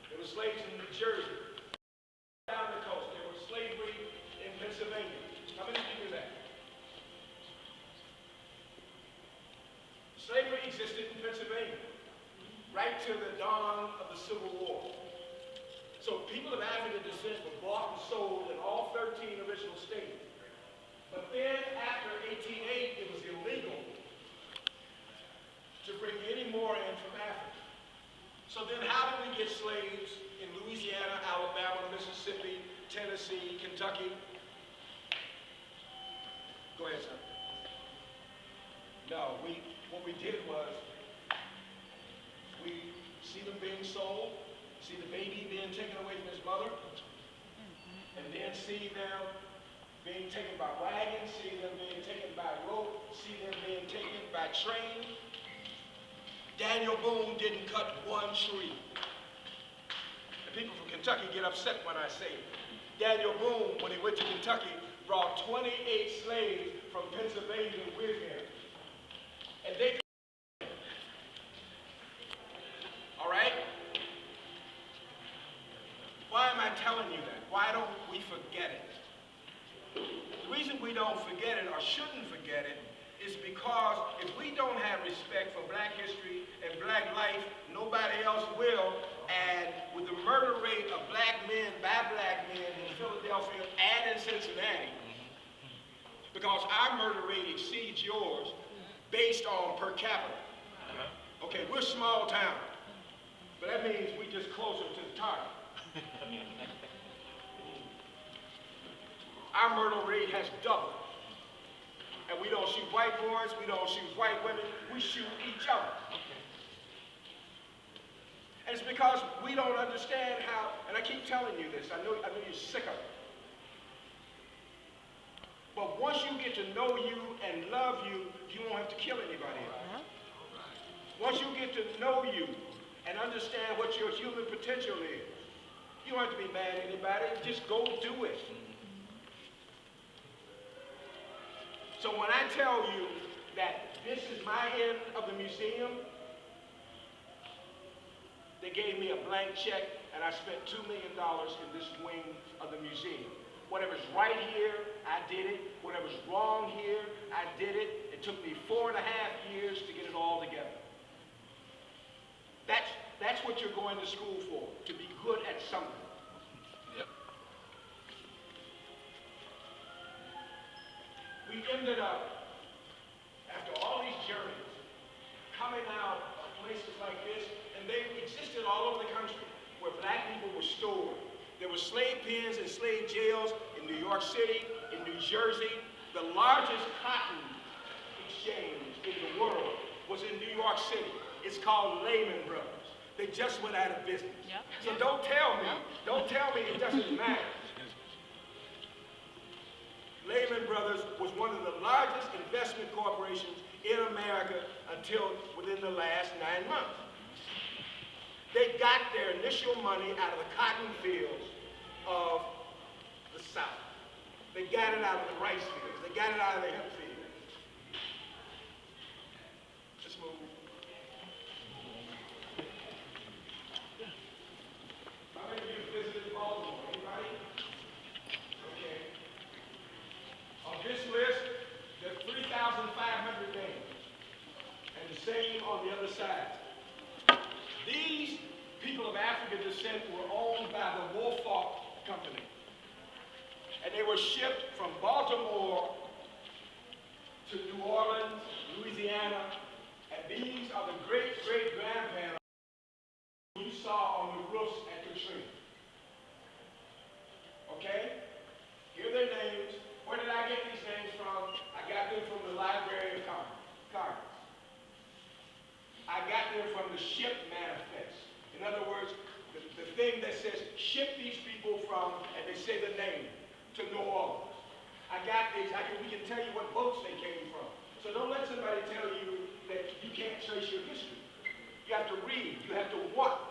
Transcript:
There were slaves in New Jersey. Down the coast, there was slavery in Pennsylvania. How many of you knew that? Slavery existed in Pennsylvania, right to the dawn of the Civil War. So people of African descent were bought and sold in all 13 original states. But then after 1808, it was illegal to bring any more in from Africa. So then how did we get slaves in Louisiana, Alabama, Mississippi, Tennessee, Kentucky? Go ahead, son. No, what we did was we see them being sold, see the baby being taken away from his mother, and then see them being taken by wagons, see them being taken by rope, see them being taken by train. Daniel Boone didn't cut one tree. And people from Kentucky get upset when I say it. Daniel Boone, when he went to Kentucky, brought 28 slaves from Pennsylvania with him. And they all right? Why am I telling you that? Why don't we forget it? The reason we don't forget it or shouldn't forget it is because if we don't have respect for black history and black life, nobody else will. And with the murder rate of black men by black men in Philadelphia and in Cincinnati, because our murder rate exceeds yours based on per capita. Okay, we're a small town, but that means we're just closer to the target. Our murder rate has doubled. And we don't shoot white boys, we don't shoot white women, we shoot each other. And it's because we don't understand how, and I keep telling you this, I know you're sick of it. But once you get to know you and love you, you won't have to kill anybody else. Once you get to know you and understand what your human potential is, you don't have to be mad at anybody, just go do it. So when I tell you that this is my end of the museum, they gave me a blank check and I spent $2 million in this wing of the museum. Whatever's right here, I did it. Whatever's wrong here, I did it. It took me 4.5 years to get it all together. That's what you're going to school for, to be good at something. Yep. We ended up, after all these journeys, coming out of places like this, and they existed all over the country where black people were stored. There were slave pens and slave jails in New York City, in New Jersey. The largest cotton exchange in the world was in New York City. It's called Lehman Brothers. They just went out of business. Yep. So don't tell me it doesn't matter. Lehman Brothers was one of the largest investment corporations in America until within the last 9 months. They got their initial money out of the cotton fields of the South. They got it out of the rice fields. They got it out of the hemp fields. Let's move. How many of you visited Baltimore? Anybody? Okay. On this list, there's 3,500 names. And the same on the other side. These people of African descent were owned by the Woolfolk Company. And they were shipped from Baltimore to New Orleans, Louisiana, and these are the great-great-grandparents you saw on the roofs at Katrina. Okay? Here are their names. Where did I get these names from? I got them from the Library of Congress. I got them from the ship manifest. In other words, the thing that says, ship these people from, and they say the name, to New Orleans. I got these, we can tell you what boats they came from. So don't let somebody tell you that you can't trace your history. You have to read, you have to want.